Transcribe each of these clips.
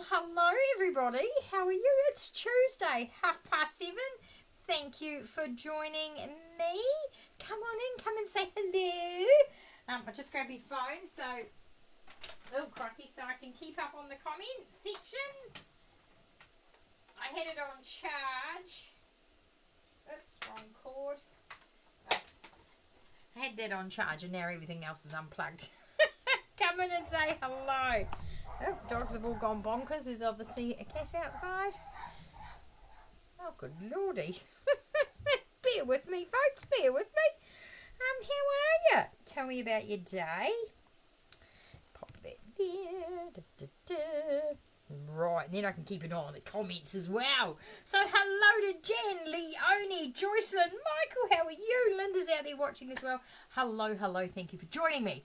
hello everybody. How are you? It's Tuesday, 7:30. Thank you for joining me. Come on in, come and say hello. I just grabbed my phone, so crikey, so I can keep up on the comments section. I had it on charge. Oops, wrong cord. Oh, I had that on charge and now everything else is unplugged. Come in and say hello. Oh, dogs have all gone bonkers. There's obviously a cat outside. Oh, good lordy. Bear with me, folks. Bear with me. How are you? Tell me about your day. Pop that there. Da, da, da. Right, and then I can keep an eye on the comments as well. So hello to Jen, Leonie, Joycelyn, Michael, how are you? Linda's out there watching as well. Hello, hello, thank you for joining me.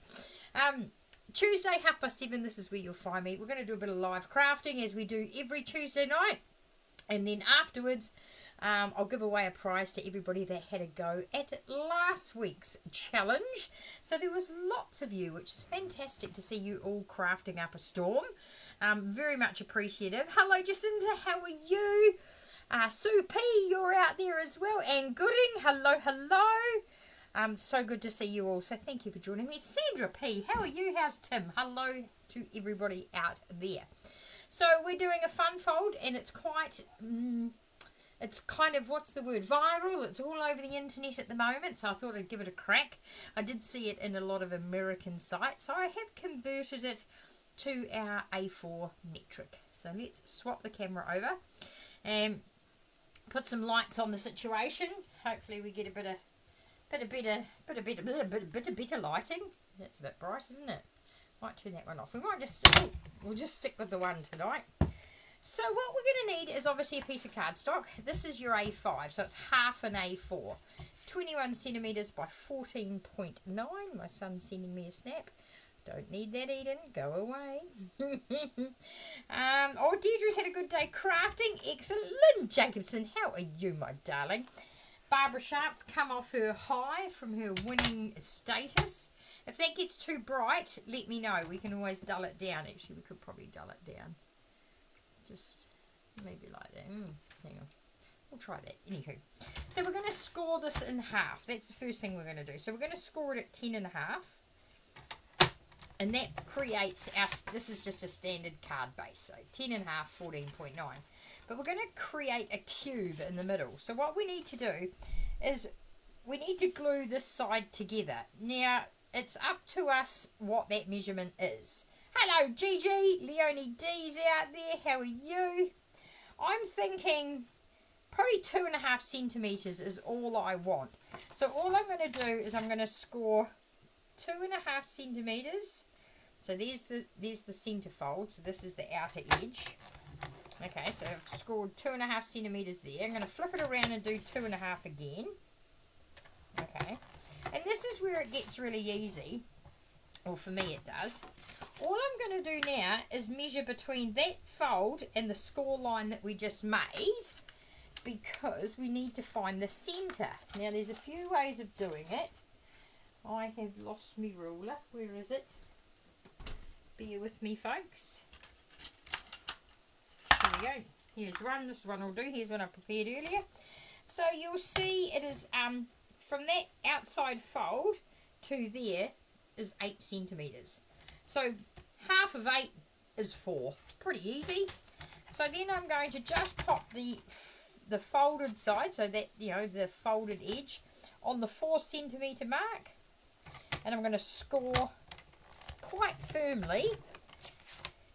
Tuesday, 7:30, this is where you'll find me. We're going to do a bit of live crafting as we do every Tuesday night. And then afterwards, I'll give away a prize to everybody that had a go at last week's challenge. So there was lots of you, which is fantastic to see you all crafting up a storm. Very much appreciative. Hello, Jacinta, how are you? Sue P, you're out there as well. And Gooding, hello, hello. So good to see you all. So thank you for joining me. Sandra P, how are you? How's Tim? Hello to everybody out there. So we're doing a fun fold, and it's quite, it's kind of, what's the word, viral. It's all over the internet at the moment, so I thought I'd give it a crack. I did see it in a lot of American sites, so I have converted it to our A4 metric. So let's swap the camera over and put some lights on the situation. Hopefully we get a bit of better lighting. That's a bit bright, isn't it? Might turn that one off. We might just we'll just stick with the one tonight. So what we're going to need is obviously a piece of cardstock. This is your A5, so it's half an A4, 21 centimeters by 14.9. My son's sending me a snap. Don't need that, Eden. Go away. Deirdre's had a good day crafting. Excellent. Lynn Jacobson, how are you, my darling? Barbara Sharp's come off her high from her winning status. If that gets too bright, let me know. We can always dull it down. Actually, we could probably dull it down. Just maybe like that. Hang on. We'll try that. Anywho. So we're going to score this in half. That's the first thing we're going to do. So we're going to score it at 10.5. And that creates our, this is just a standard card base. So 10.5, 14.9. But we're going to create a cube in the middle. So what we need to do is we need to glue this side together. Now, it's up to us what that measurement is. Hello, Gigi. Leonie D's out there. How are you? I'm thinking probably 2.5 centimeters is all I want. So all I'm going to do is I'm going to score 2.5 centimeters. So there's the center fold. So this is the outer edge. Okay, so I've scored 2.5 centimeters there. I'm going to flip it around and do 2.5 again. Okay, and this is where it gets really easy, or for me it does. All I'm going to do now is measure between that fold and the score line that we just made, because we need to find the center. Now there's a few ways of doing it. I have lost my ruler. Where is it? Bear with me, folks. Here we go. Here's one. This one will do. Here's one I prepared earlier. So you'll see it is from that outside fold to there is 8 centimeters. So half of 8 is 4. Pretty easy. So then I'm going to just pop the folded side, so that, you know, the folded edge on the 4 centimeter mark, and I'm going to score quite firmly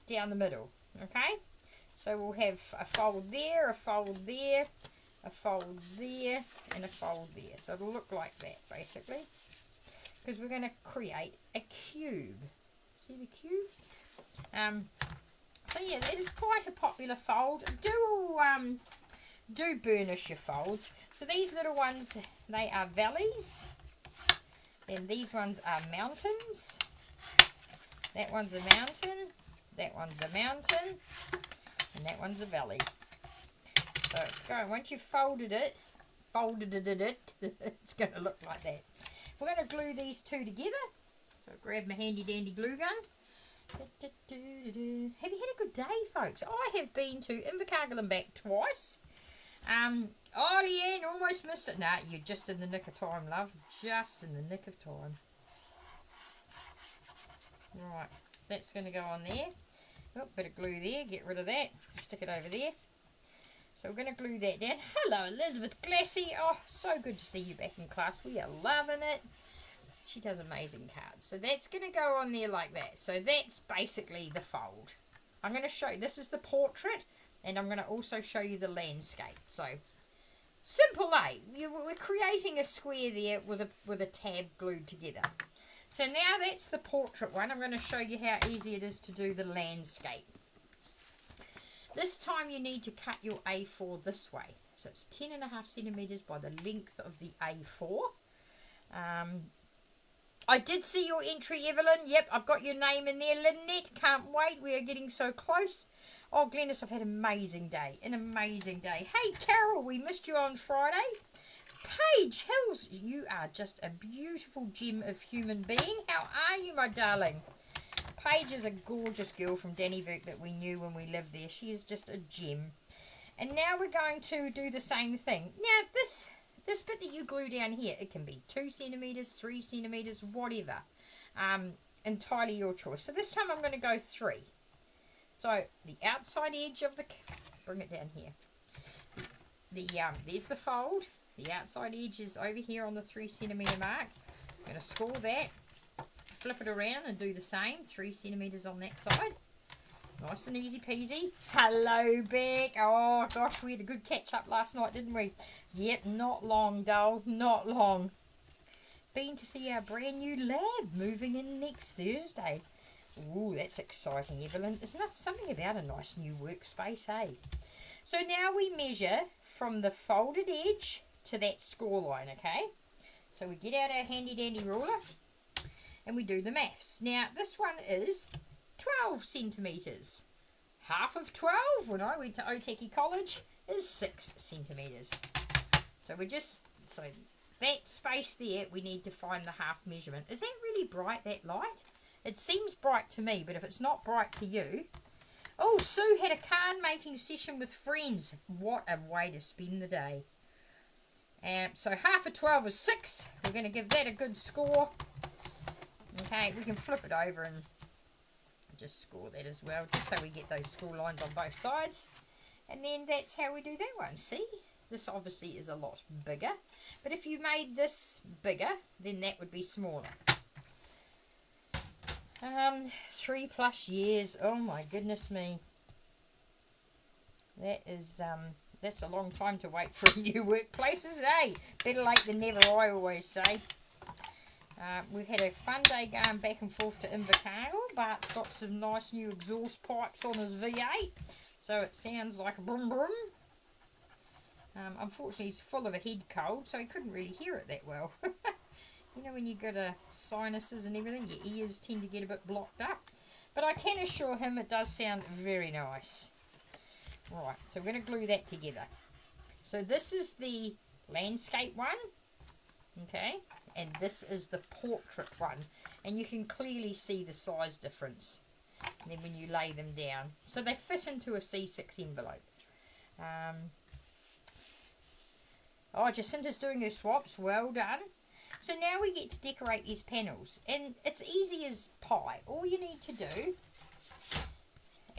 down the middle. Okay, so we'll have a fold there, a fold there, a fold there, and a fold there. So it'll look like that basically, because we're going to create a cube. See the cube? So yeah, it is quite a popular fold. Do burnish your folds. So these little ones, they are valleys. Then these ones are mountains. That one's a mountain. That one's a mountain. And that one's a valley. So it's going, once you've folded it, it's going to look like that. We're going to glue these two together. So grab my handy dandy glue gun. Have you had a good day, folks? I have been to Invercargill and back twice. Oh, Leanne, almost missed it. Nah, you're just in the nick of time, love. Just in the nick of time. Right, that's going to go on there. Oh, bit of glue there. Get rid of that. Stick it over there. So we're going to glue that down. Hello, Elizabeth Glassy. Oh, so good to see you back in class. We are loving it. She does amazing cards. So that's going to go on there like that. So that's basically the fold. I'm going to show you. This is the portrait. And I'm going to also show you the landscape. So, simple, eh? We're creating a square there with a tab glued together. So now that's the portrait one. I'm going to show you how easy it is to do the landscape. This time you need to cut your A4 this way. So it's 10.5 centimetres by the length of the A4. I did see your entry, Evelyn. Yep, I've got your name in there. Lynette, can't wait. We are getting so close. Oh, Glennis, I've had an amazing day. An amazing day. Hey, Carol, we missed you on Friday. Paige Hills, you are just a beautiful gem of human being. How are you, my darling? Paige is a gorgeous girl from Dannyburg that we knew when we lived there. She is just a gem. And now we're going to do the same thing. Now, this bit that you glue down here, it can be 2 centimetres, 3 centimetres, whatever. Entirely your choice. So this time I'm going to go 3. So the outside edge of the, bring it down here. There's the fold. The outside edge is over here on the 3 centimetre mark. I'm going to score that, flip it around and do the same. 3 centimetres on that side. Nice and easy peasy. Hello, Beck. Oh, gosh, we had a good catch-up last night, didn't we? Yep, not long, doll. Not long. Been to see our brand new lab moving in next Thursday. Ooh, that's exciting, Evelyn. There's something about a nice new workspace, eh? So now we measure from the folded edge to that score line, okay? So we get out our handy-dandy ruler and we do the maths. Now, this one is 12 centimetres. Half of 12 when I went to Otaki College is 6 centimetres. So so that space there, we need to find the half measurement. Is that really bright, that light? It seems bright to me, but if it's not bright to you... Oh, Sue had a card making session with friends. What a way to spend the day. So half of 12 is 6. We're going to give that a good score. Okay, we can flip it over and just score that as well, just so we get those score lines on both sides. And then that's how we do that one. See? This obviously is a lot bigger. But if you made this bigger, then that would be smaller. 3+ years. Oh my goodness me. That is, that's a long time to wait for new workplaces, eh? Better late than never, I always say. We've had a fun day going back and forth to Invercargill. Bart's got some nice new exhaust pipes on his V8, so it sounds like a brum brum. Unfortunately, he's full of a head cold, so he couldn't really hear it that well. You know, when you've got sinuses and everything, your ears tend to get a bit blocked up. But I can assure him it does sound very nice. Right, so we're going to glue that together. So this is the landscape one, okay, and this is the portrait one. And you can clearly see the size difference. And then when you lay them down. So they fit into a C6 envelope. Oh, Jacinta's doing her swaps. Well done. So now we get to decorate these panels, and it's easy as pie. All you need to do,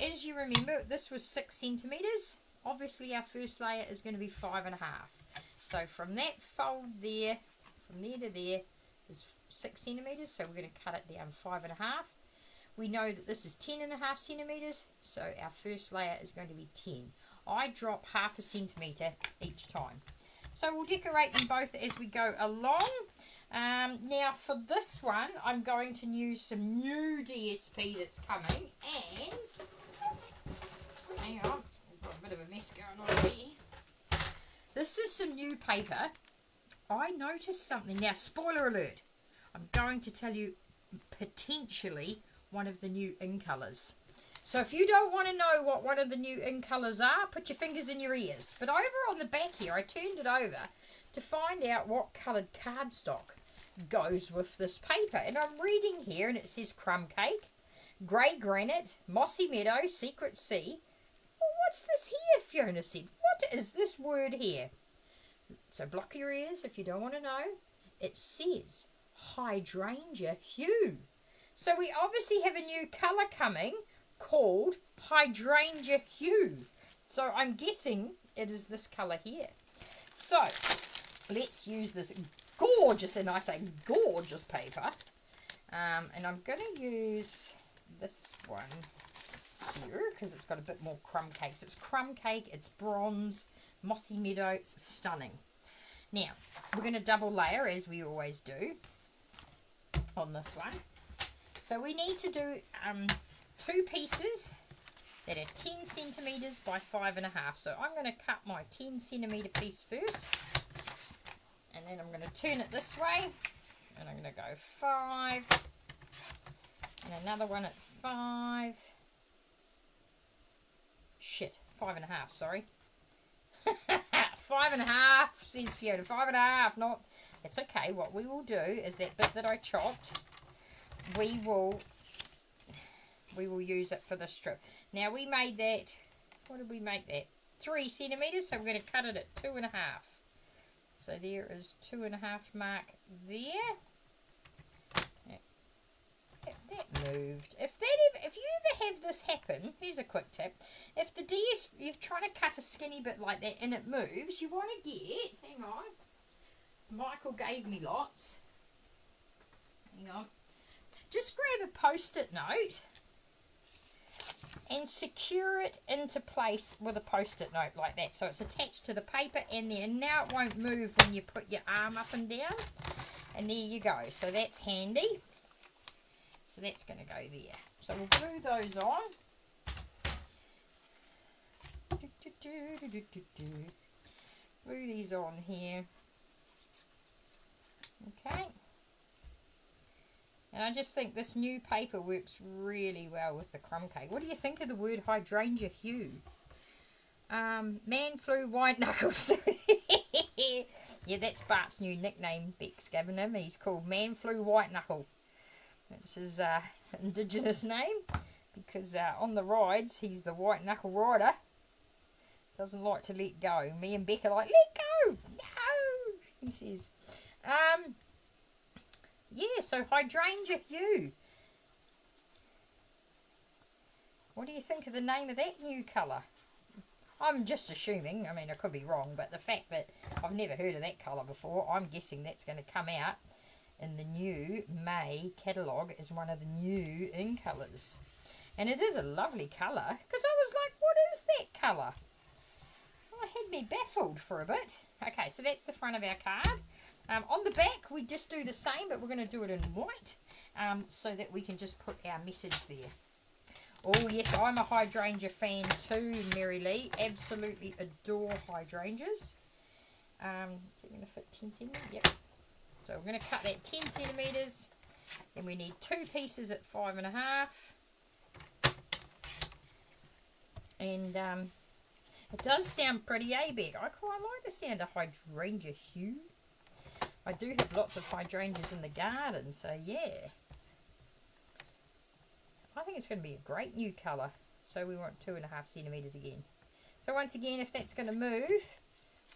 as you remember, this was 6 centimetres. Obviously our first layer is going to be 5.5. So from that fold there, from there to there is 6 centimetres, so we're going to cut it down 5.5. We know that this is 10.5 centimetres, so our first layer is going to be 10. I drop 0.5 centimetre each time. So we'll decorate them both as we go along. Now for this one, I'm going to use some new DSP that's coming, and hang on, I've got a bit of a mess going on here. This is some new paper. I noticed something. Now, spoiler alert, I'm going to tell you potentially one of the new in colours. So if you don't want to know what one of the new in colours are, put your fingers in your ears. But over on the back here, I turned it over to find out what coloured cardstock goes with this paper. And I'm reading here, and it says crumb cake, grey granite, mossy meadow, secret sea. Well, what's this here, Fiona said. What is this word here? So block your ears if you don't want to know. It says hydrangea hue. So we obviously have a new colour coming called hydrangea hue. So I'm guessing it is this colour here. So let's use this gorgeous, and I say gorgeous paper. And I'm going to use this one here because it's got a bit more crumb cake. So it's crumb cake, it's bronze, mossy meadow, it's stunning. Now, we're going to double layer as we always do on this one. So we need to do 2 pieces that are 10 centimetres by 5.5. So I'm going to cut my 10 centimetre piece first. And then I'm going to turn it this way. And I'm going to go 5. And another one at 5. Shit, 5.5, sorry. 5.5, says Fiona. 5.5, not... It's okay. What we will do is that bit that I chopped, we will use it for the strip. Now we made that, what did we make that? 3 centimetres, so we're going to cut it at 2.5. So there is 2.5 mark there. That moved. If you ever have this happen, here's a quick tip. If the DS, you're trying to cut a skinny bit like that and it moves, you want to get, hang on, Michael gave me lots. Hang on. Just grab a post-it note and secure it into place with a post-it note like that. So it's attached to the paper and then now it won't move when you put your arm up and down. And there you go. So that's handy. So that's going to go there. So we'll glue those on. Glue these on here. Okay. And I just think this new paper works really well with the crumb cake. What do you think of the word hydrangea hue? Man flew white knuckles. Yeah, that's Bart's new nickname, Beck's given him. He's called Man Flew White Knuckle. It's his indigenous name because on the rides he's the white knuckle rider. Doesn't like to let go. Me and Beck are like, let go! No! He says. Yeah, so hydrangea hue. What do you think of the name of that new colour? I'm just assuming, I mean I could be wrong, but the fact that I've never heard of that colour before, I'm guessing that's going to come out in the new May catalogue as one of the new in colours. And it is a lovely colour, because I was like, what is that colour? Oh, it had me baffled for a bit. Okay, so that's the front of our card. On the back, we just do the same, but we're going to do it in white, so that we can just put our message there. Oh, yes, I'm a hydrangea fan too, Mary Lee. Absolutely adore hydrangeas. Is it going to fit 10 centimetres? Yep. So we're going to cut that 10 centimetres. Then we need 2 pieces at 5.5. And it does sound pretty A-Beck. I quite like the sound of hydrangea hue. I do have lots of hydrangeas in the garden, so yeah. I think it's going to be a great new colour. So we want 2.5 centimetres again. So once again, if that's going to move,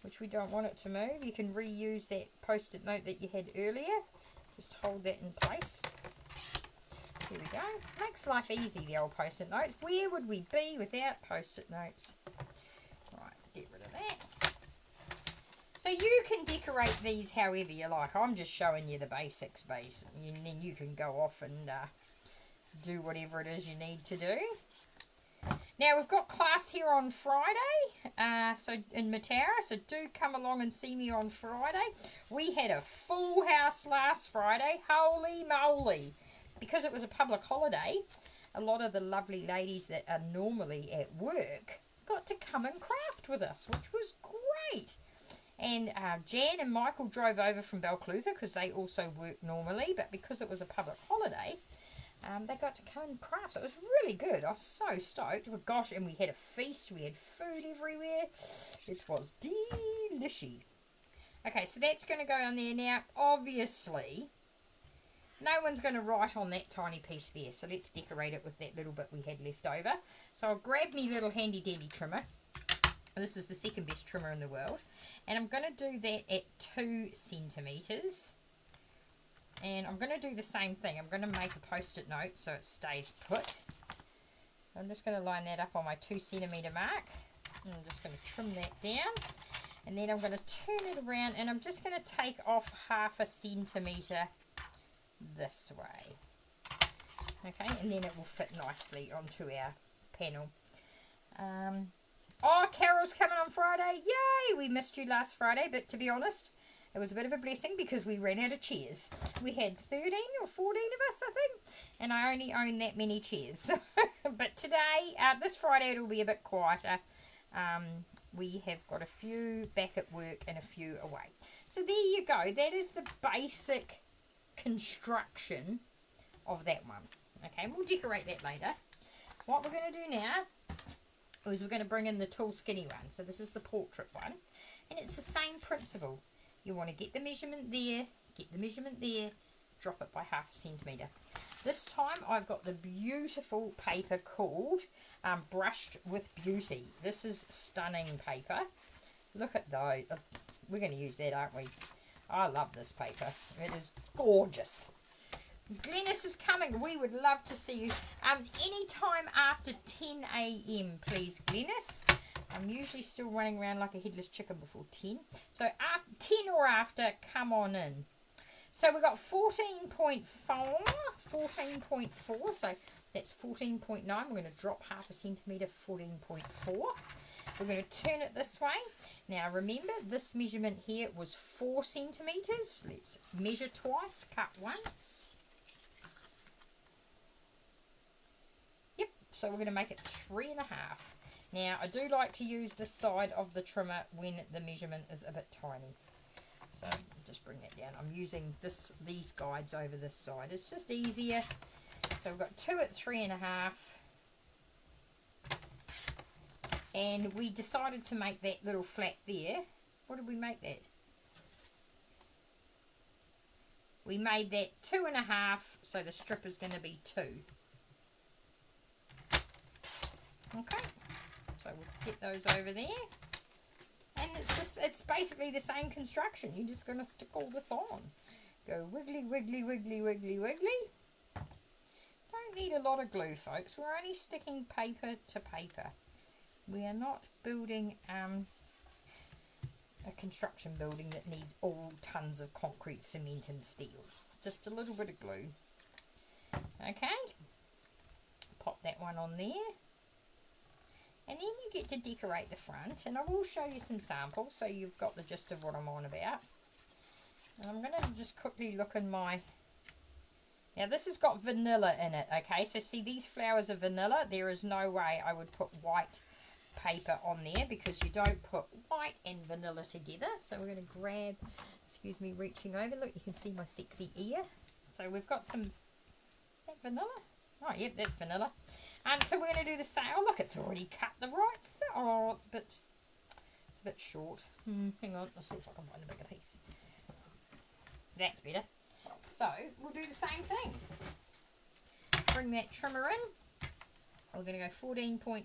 which we don't want it to move, you can reuse that post-it note that you had earlier. Just hold that in place. Here we go. Makes life easy, the old post-it notes. Where would we be without post-it notes? Right, get rid of that. So you can decorate these however you like. I'm just showing you the basics, and then you can go off and do whatever it is you need to do. Now we've got class here on Friday, so in Matara, so do come along and see me on Friday. We had a full house last Friday, holy moly. Because it was a public holiday, a lot of the lovely ladies that are normally at work got to come and craft with us, which was great. And Jan and Michael drove over from Balclutha because they also work normally, but because it was a public holiday, they got to come and craft. It was really good. I was so stoked. Well, gosh, and we had a feast. We had food everywhere. It was delicious. Okay, so that's going to go on there now. Obviously, No one's going to write on that tiny piece there, so let's decorate it with that little bit we had left over. So I'll grab me little handy dandy trimmer. This is the second best trimmer in the world, and I'm going to do that at 2 centimetres. And I'm going to do the same thing. I'm going to make a post-it note so it stays put. I'm just going to line that up on my 2 centimetre mark. And I'm just going to trim that down. And then I'm going to turn it around, and I'm just going to take off 1/2 centimetre this way. Okay, and then it will fit nicely onto our panel. Oh, Carol's coming on Friday. Yay! We missed you last Friday, but to be honest, it was a bit of a blessing because we ran out of chairs. We had 13 or 14 of us, I think, and I only own that many chairs. But today, this Friday, it'll be a bit quieter. We have got a few back at work and a few away. So there you go. That is the basic construction of that one. Okay, and we'll decorate that later. What we're going to do now is we're going to bring in the tall skinny one. So this is the portrait one, and it's the same principle. You want to get the measurement there, drop it by 1/2 centimetre. This time I've got the beautiful paper called Brushed with Beauty. This is stunning paper. Look at those. We're going to use that, aren't we? I love this paper. It is gorgeous. Glennis is coming. We would love to see you anytime after 10 a.m. please, Glennis. I'm usually still running around like a headless chicken before 10. So after 10 or after, come on in. So we've got 14.4, so that's 14.9. We're going to drop 1/2 centimetre, 14.4. We're going to turn it this way. Now remember, this measurement here was 4 centimetres. Let's measure twice, cut once. Yep, so we're going to make it 3.5. Now, I do like to use this side of the trimmer when the measurement is a bit tiny. So, just bring that down. I'm using these guides over this side. It's just easier. So, we've got 2 at 3.5. And we decided to make that little flat there. What did we make that? We made that 2.5, so the strip is going to be 2. Okay. So we'll get those over there, and it's basically the same construction. You're just going to stick all this on. Go wiggly, wiggly, wiggly, wiggly, wiggly. Don't need a lot of glue, folks. We're only sticking paper to paper. We are not building a construction building that needs all tons of concrete, cement and steel. Just a little bit of glue. Okay. Pop that one on there. And then you get to decorate the front, and I will show you some samples so you've got the gist of what I'm on about. And I'm going to just quickly look in my... Now this has got vanilla in it, okay? So see, these flowers are vanilla. There is no way I would put white paper on there because you don't put white and vanilla together. So we're going to grab, excuse me, reaching over. Look, you can see my sexy ear. So we've got some... Is that vanilla? Oh, yep, that's vanilla. So we're going to do the same. Oh, look, it's already cut the right side. Oh, it's a bit short. Hang on, I'll see if I can find a bigger piece. That's better. So we'll do the same thing. Bring that trimmer in. We're going to go 14.4.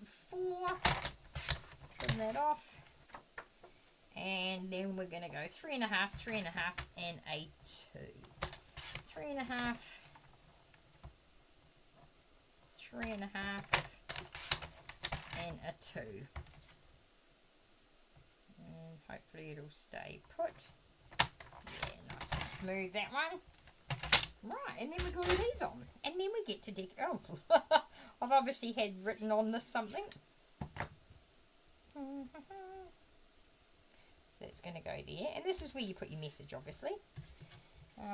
Trim that off. And then we're going to go 3.5, 3.5, and a 2. 3.5. 3.5 and a 2, and hopefully it'll stay put. Yeah, nice and smooth, that one. Right, and then we glue these on, and then we get to decorate. Oh, I've obviously had written on this something. So that's going to go there, and this is where you put your message, obviously.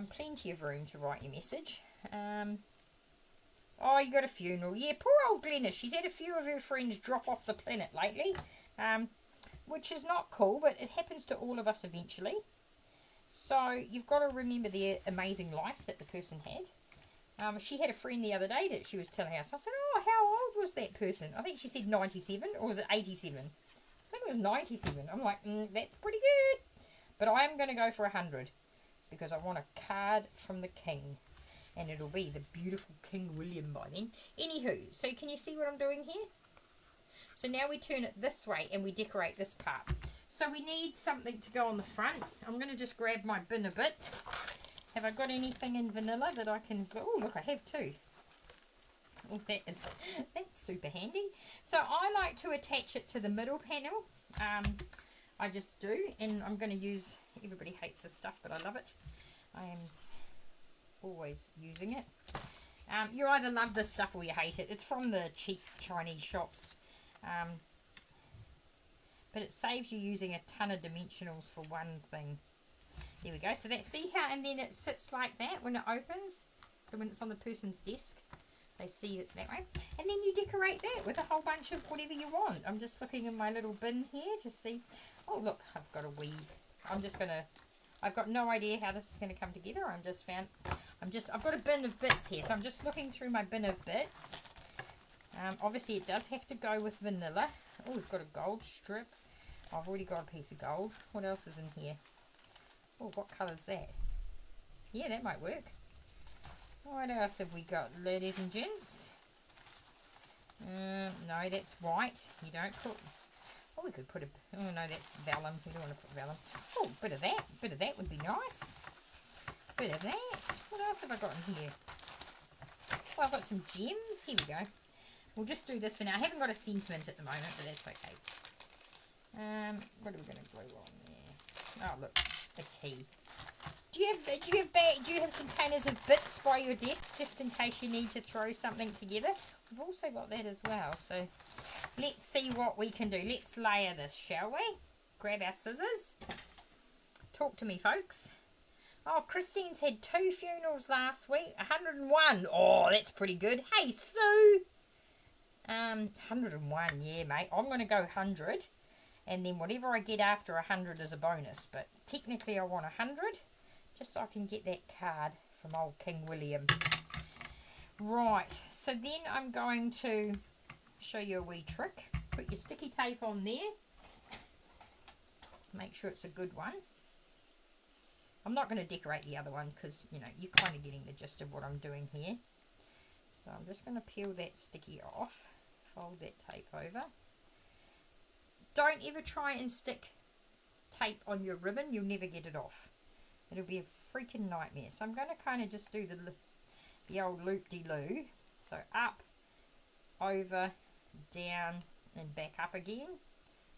Plenty of room to write your message. Oh, you got a funeral. Yeah, poor old Glennis. She's had a few of her friends drop off the planet lately, which is not cool, but it happens to all of us eventually. So you've got to remember the amazing life that the person had. She had a friend the other day that she was telling us. I said, oh, how old was that person? I think she said 97, or was it 87? I think it was 97. I'm like, that's pretty good. But I am going to go for 100 because I want a card from the king. and it'll be the beautiful King William by then. Anywho, so can you see what I'm doing here? So now we turn it this way and we decorate this part. So we need something to go on the front. I'm going to just grab my bin of bits. Have I got anything in vanilla that I can... Oh, look, I have two. Oh, that's super handy. So I like to attach it to the middle panel. I just do, and I'm going to use... Everybody hates this stuff, but I love it. I am always using it. You either love this stuff or you hate it. It's from the cheap Chinese shops. But it saves you using a ton of dimensionals for one thing. There we go. So that, see how, and then it sits like that when it opens. So when it's on the person's desk, they see it that way. And then you decorate that with a whole bunch of whatever you want. I'm just looking in my little bin here to see. Oh, look, I've got a wee. I've got no idea how this is going to come together. I've got a bin of bits here. So I'm just looking through my bin of bits. Obviously it does have to go with vanilla. Oh, we've got a gold strip. I've already got a piece of gold. What else is in here? Oh, what colour is that? Yeah, that might work. What else have we got, ladies and gents? No, that's white. You don't put... Oh, we could put a... Oh, no, that's vellum. We don't want to put vellum. Oh, bit of that. Bit of that would be nice. Bit of that. What else have I got in here? Oh, I've got some gems. Here we go. We'll just do this for now. I haven't got a sentiment at the moment, but that's okay. What are we going to glue on there? Oh, look, a key. Do you have containers of bits by your desk just in case you need to throw something together? We've also got that as well. So let's see what we can do. Let's layer this, shall we? Grab our scissors. Talk to me, folks. Oh, Christine's had 2 funerals last week. 101. Oh, that's pretty good. Hey, Sue. 101, yeah, mate. I'm going to go 100, and then whatever I get after 100 is a bonus. But technically I want 100, just so I can get that card from old King William. Right, so then I'm going to show you a wee trick. Put your sticky tape on there. Make sure it's a good one. I'm not going to decorate the other one because, you know, you're kind of getting the gist of what I'm doing here. So I'm just going to peel that sticky off. Fold that tape over. Don't ever try and stick tape on your ribbon. You'll never get it off. It'll be a freaking nightmare. So I'm going to kind of just do the old loop-de-loo. So up, over, down, and back up again.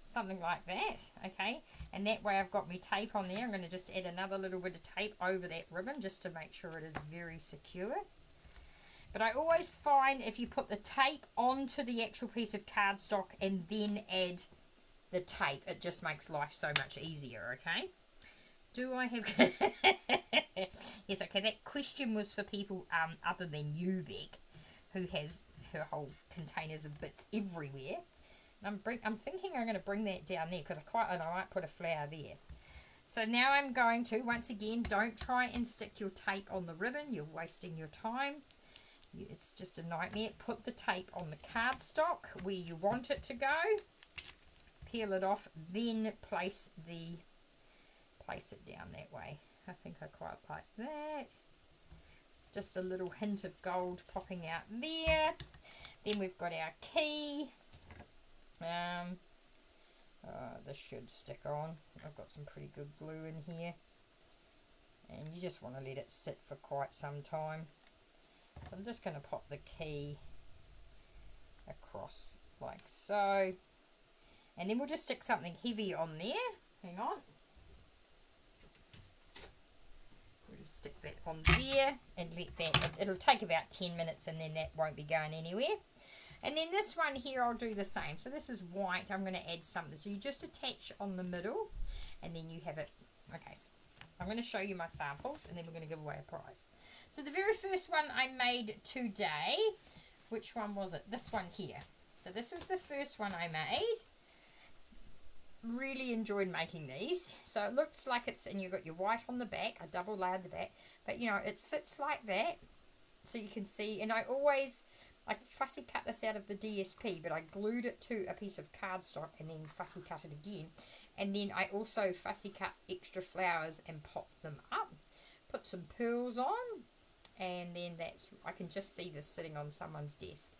Something like that, okay? And that way I've got my tape on there. I'm going to just add another little bit of tape over that ribbon just to make sure it is very secure. But I always find if you put the tape onto the actual piece of cardstock and then add the tape, it just makes life so much easier, okay? Do I have... Yes, okay, that question was for people other than you, Beck, who has her whole containers of bits everywhere. And I'm thinking I'm going to bring that down there because I might put a flower there. So now I'm going to, once again, don't try and stick your tape on the ribbon. You're wasting your time. It's just a nightmare. Put the tape on the cardstock where you want it to go. Peel it off, then place it down that way. I think I quite like that. Just a little hint of gold popping out there. Then we've got our key. This should stick on. I've got some pretty good glue in here. And you just want to let it sit for quite some time. So I'm just going to pop the key across like so. And then we'll just stick something heavy on there. Hang on. We'll just stick that on there and let that, it'll take about 10 minutes and then that won't be going anywhere. And then this one here I'll do the same. So this is white. I'm going to add something. So you just attach on the middle and then you have it. Okay, so I'm going to show you my samples and then we're going to give away a prize. So the very first one I made today, which one was it? This one here. So this was the first one I made. Really enjoyed making these. So it looks like it's, and you've got your white on the back. I double layered the back. But you know, it sits like that. So you can see, and I fussy cut this out of the DSP, but I glued it to a piece of cardstock and then fussy cut it again. And then I also fussy cut extra flowers and popped them up. Put some pearls on. And then I can just see this sitting on someone's desk.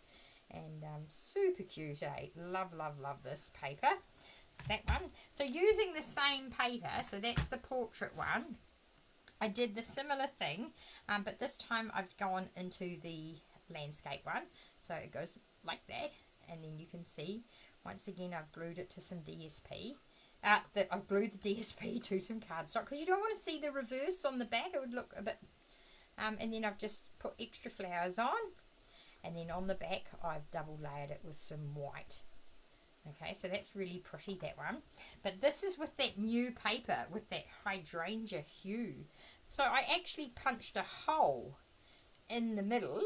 And super cute, eh? Love, love, love this paper. It's that one. So using the same paper, so that's the portrait one. I did the similar thing, but this time I've gone into the landscape one. So it goes like that, and then you can see, once again, I've glued it to some DSP. I've glued the DSP to some cardstock, because you don't want to see the reverse on the back. It would look a bit... and then I've just put extra flowers on, and then on the back I've double layered it with some white. Okay, so that's really pretty, that one. But this is with that new paper, with that hydrangea hue. So I actually punched a hole in the middle.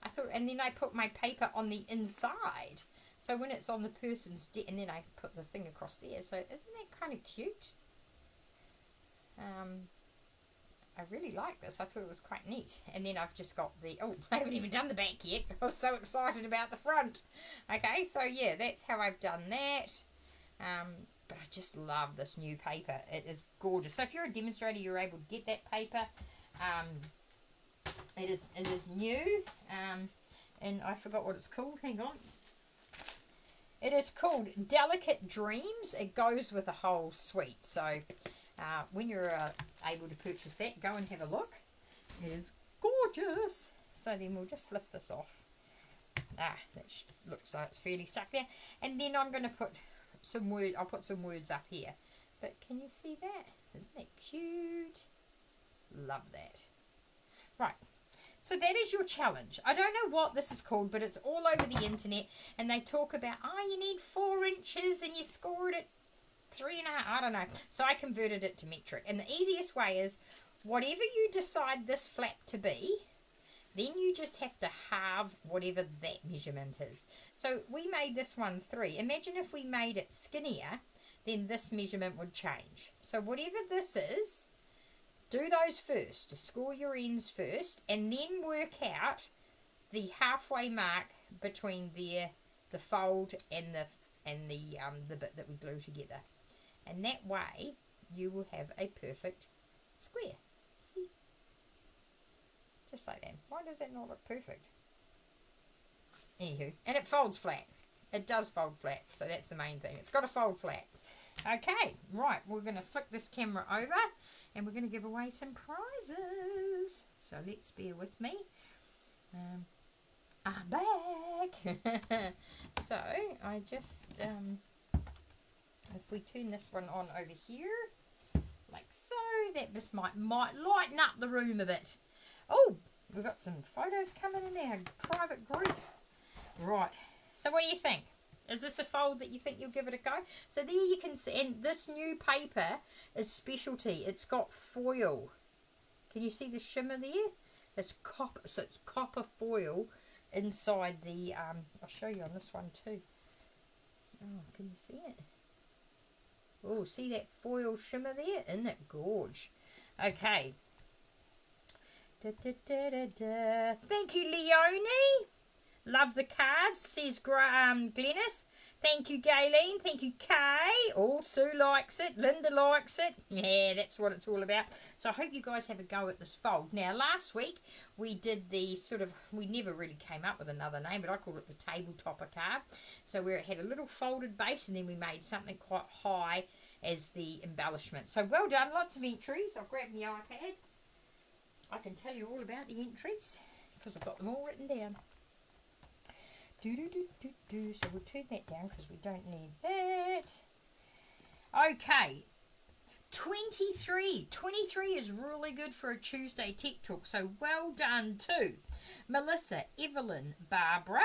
I thought, and then I put my paper on the inside. So when it's on the person's and then I put the thing across there. So isn't that kind of cute? I really like this. I thought it was quite neat. And then I've just got the... Oh, I haven't even done the back yet. I was so excited about the front. Okay, so yeah, that's how I've done that. But I just love this new paper. It is gorgeous. So if you're a demonstrator, you're able to get that paper. It is new. And I forgot what it's called. Hang on. It is called Delicate Dreams. It goes with a whole suite. So... when you're able to purchase that, go and have a look. It is gorgeous. So then we'll just lift this off. That looks like it's fairly stuck there. And then I'm going to put some words. I'll put some words up here. But can you see that? Isn't that cute? Love that. Right. So that is your challenge. I don't know what this is called, but it's all over the internet. And they talk about, you need 4 inches and you score it at 3.5, I don't know. So I converted it to metric. And the easiest way is, whatever you decide this flap to be, then you just have to halve whatever that measurement is. So we made this one 3. Imagine if we made it skinnier, then this measurement would change. So whatever this is, do those first. To score your ends first, and then work out the halfway mark between the fold and the bit that we glue together. And that way, you will have a perfect square. See? Just like that. Why does that not look perfect? Anywho, and it folds flat. It does fold flat, so that's the main thing. It's got to fold flat. Okay, right, we're going to flick this camera over, and we're going to give away some prizes. So let's bear with me. I'm back. So, I just... if we turn this one on over here, like so, that just might lighten up the room a bit. Oh, we've got some photos coming in our private group. Right, so what do you think? Is this a fold that you think you'll give it a go? So there you can see, and this new paper is specialty. It's got foil. Can you see the shimmer there? It's copper, so it's copper foil inside the, I'll show you on this one too. Oh, can you see it? Oh, see that foil shimmer there? Isn't it gorge? Okay. Thank you, Leonie. Love the cards, says Glennis. Thank you, Gayleen. Thank you, Kay. Oh, Sue likes it. Linda likes it. Yeah, that's what it's all about. So I hope you guys have a go at this fold. Now, last week we did the we never really came up with another name, but I called it the tabletopper card. So where it had a little folded base, and then we made something quite high as the embellishment. So well done. Lots of entries. I'll grab my iPad. I can tell you all about the entries because I've got them all written down. So we'll turn that down because we don't need that. Okay. 23. 23 is really good for a Tuesday Tech Talk. So well done to Melissa, Evelyn, Barbara,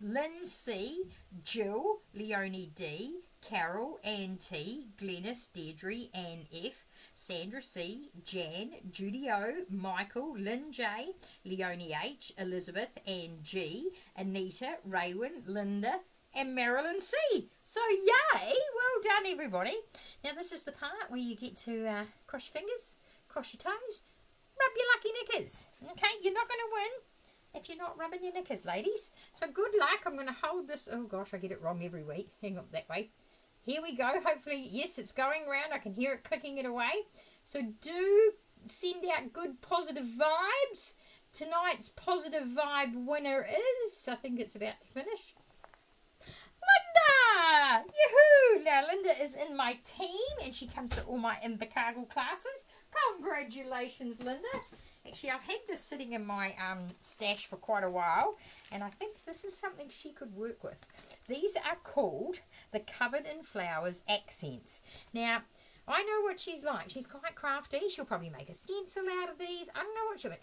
Lynn C, Jill, Leonie D, Carol, Ann T, Glennis, Deirdre, Ann F, Sandra C, Jan, Judy O, Michael, Lynn J, Leonie H, Elizabeth, Ann G, Anita, Raywin, Linda, and Marilyn C. So yay! Well done, everybody. Now this is the part where you get to cross your fingers, cross your toes, rub your lucky knickers. Okay, you're not going to win if you're not rubbing your knickers, ladies. So good luck. I'm going to hold this. Oh gosh, I get it wrong every week. Hang on that way. Here we go. Hopefully, yes, it's going round. I can hear it clicking it away. So do send out good positive vibes. Tonight's positive vibe winner is, I think it's about to finish, Linda! Yahoo! Now, Linda is in my team and she comes to all my Invercargill classes. Congratulations, Linda. Actually, I've had this sitting in my stash for quite a while and I think this is something she could work with. These are called the Covered in Flowers Accents. Now, I know what she's like. She's quite crafty. She'll probably make a stencil out of these. I don't know what she'll make.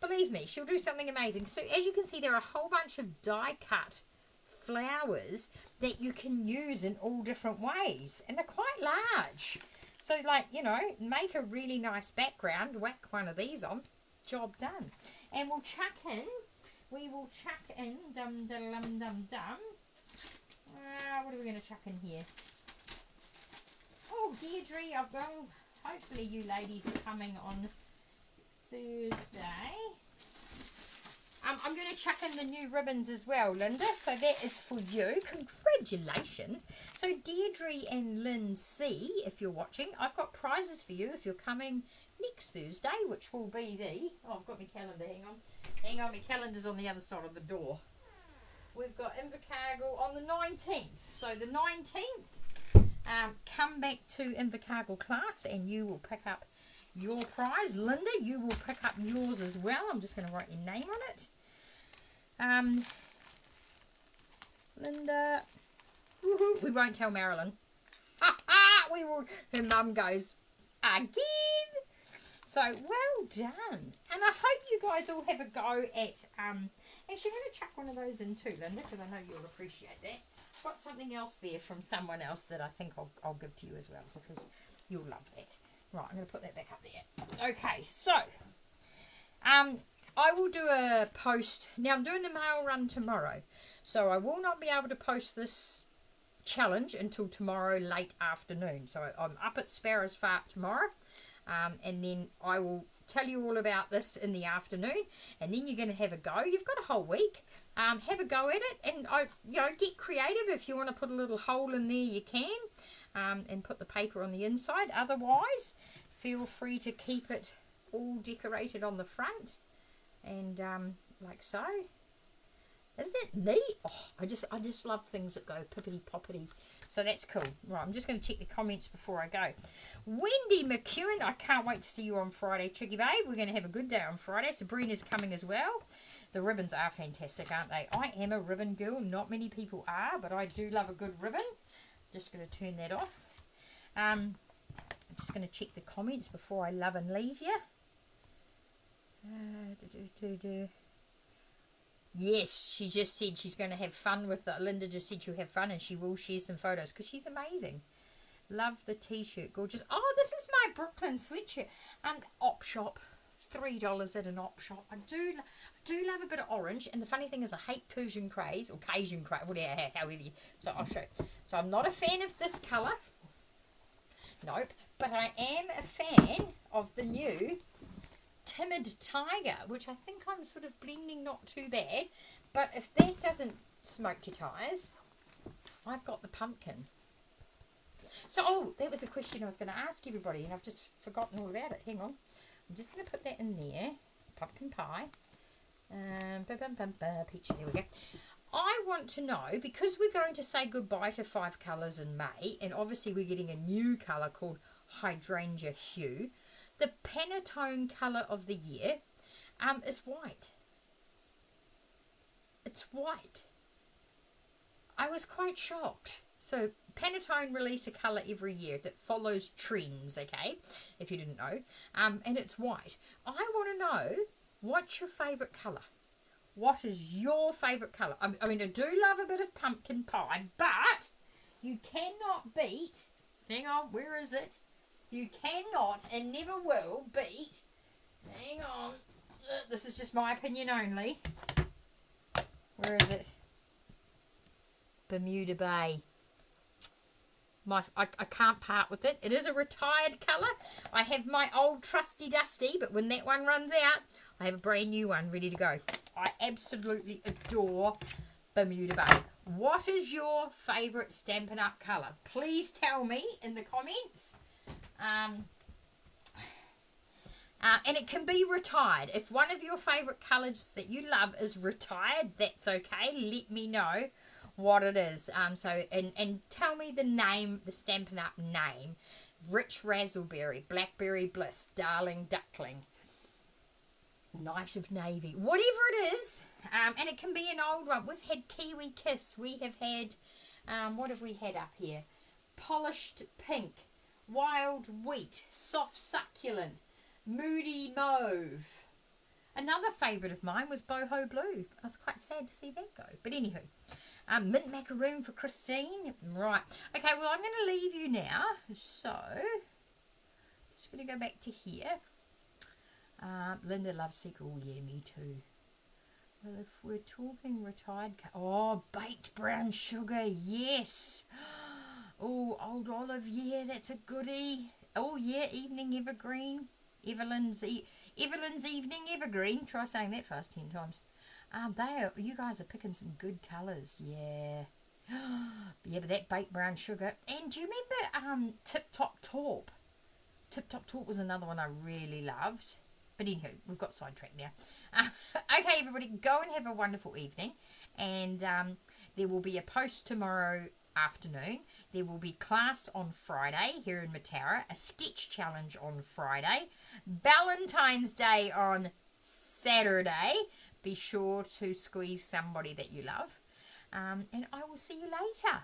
Believe me, she'll do something amazing. So, as you can see, there are a whole bunch of die-cut flowers that you can use in all different ways. And they're quite large. So, like, you know, make a really nice background. Whack one of these on. Job done. And we'll chuck in. We will chuck in. Dum, dum, dum, dum, dum. What are we going to chuck in here? Oh, Deirdre, hopefully you ladies are coming on Thursday. I'm going to chuck in the new ribbons as well, Linda. So that is for you. Congratulations. So Deirdre and Lynn C, if you're watching, I've got prizes for you if you're coming next Thursday, which will be the... Oh, I've got my calendar. Hang on. Hang on, my calendar's on the other side of the door. We've got Invercargill on the 19th. So the 19th, come back to Invercargill class and you will pick up your prize. Linda, you will pick up yours as well. I'm just going to write your name on it. Linda, woohoo, we won't tell Marilyn. We will. Her mum goes, again. So, well done. And I hope you guys all have a go at, actually I'm going to chuck one of those in too, Linda, because I know you'll appreciate that. I've got something else there from someone else that I think I'll give to you as well, because you'll love that. Right, I'm going to put that back up there. Okay, so, I will do a post. Now, I'm doing the mail run tomorrow, so I will not be able to post this challenge until tomorrow late afternoon. So, I'm up at Sparrow's Fart tomorrow, and then I will tell you all about this in the afternoon, and then you're going to have a go. You've got a whole week. Have a go at it, and get creative. If you want to put a little hole in there, you can. And put the paper on the inside. Otherwise, feel free to keep it all decorated on the front, and like so. Isn't that neat? Oh, I just love things that go pippity poppity. So that's cool. Right, I'm just going to check the comments before I go. Wendy McEwen, I can't wait to see you on Friday, Chicky Babe. We're going to have a good day on Friday. Sabrina's coming as well. The ribbons are fantastic, aren't they? I am a ribbon girl. Not many people are, but I do love a good ribbon. Just going to turn that off. I'm just going to check the comments before I love and leave you. Yes, she just said she's going to have fun with it. Linda just said she'll have fun and she will share some photos because she's amazing. Love the t-shirt, gorgeous. Oh, this is my Brooklyn sweatshirt. Op shop, $3 at an op shop. I do love a bit of orange, and the funny thing is I hate Cajun craze, or Cajun craze, whatever, however you. So I'll show you. So I'm not a fan of this colour. Nope. But I am a fan of the new Timid Tiger, which I think I'm sort of blending not too bad. But if that doesn't smoke your tyres, I've got the pumpkin. So, oh, that was a question I was going to ask everybody, and I've just forgotten all about it. Hang on. I'm just going to put that in there. Pumpkin pie. Peach. There we go. I want to know, because we're going to say goodbye to 5 colours in May, and obviously we're getting a new colour called Hydrangea Hue. The Pantone colour of the year is white. It's white. I was quite shocked. So Pantone release a colour every year that follows trends, okay, if you didn't know, and it's white. I want to know, what's your favourite colour? What is your favourite colour? I mean, I do love a bit of pumpkin pie, but you cannot beat, hang on, where is it? You cannot and never will beat, hang on, this is just my opinion only. Where is it? Bermuda Bay. I can't part with it. It is a retired colour. I have my old trusty dusty, but when that one runs out, I have a brand new one ready to go. I absolutely adore Bermuda Bay. What is your favourite Stampin' Up colour? Please tell me in the comments. And it can be retired. If one of your favourite colours that you love is retired, that's okay. Let me know what it is. And tell me the name, the Stampin' Up name. Rich Razzleberry, Blackberry Bliss, Darling Duckling, Night of Navy, whatever it is. And it can be an old one. We've had Kiwi Kiss. We have had, what have we had up here? Polished Pink, Wild Wheat, Soft Succulent, Moody Mauve. Another favourite of mine was Boho Blue. I was quite sad to see that go. But anywho, Mint Macaroon for Christine. Right. Okay, well, I'm going to leave you now. So, just going to go back to here. Linda loves sequel. Oh, yeah, me too. Well, if we're talking retired... Oh, baked brown sugar. Yes. Oh, Old Olive. Yeah, that's a goodie. Oh, yeah, Evening Evergreen. Evelyn's Evening Evergreen. Try saying that fast 10 times. You guys are picking some good colours. Yeah. Yeah, but that baked brown sugar. And do you remember Tip Top Taupe? Tip Top Taupe was another one I really loved. But anywho, we've got sidetracked now. Okay, everybody, go and have a wonderful evening. And there will be a post tomorrow afternoon. There will be class on Friday here in Matara, a sketch challenge on Friday, Valentine's Day on Saturday. Be sure to squeeze somebody that you love. And I will see you later.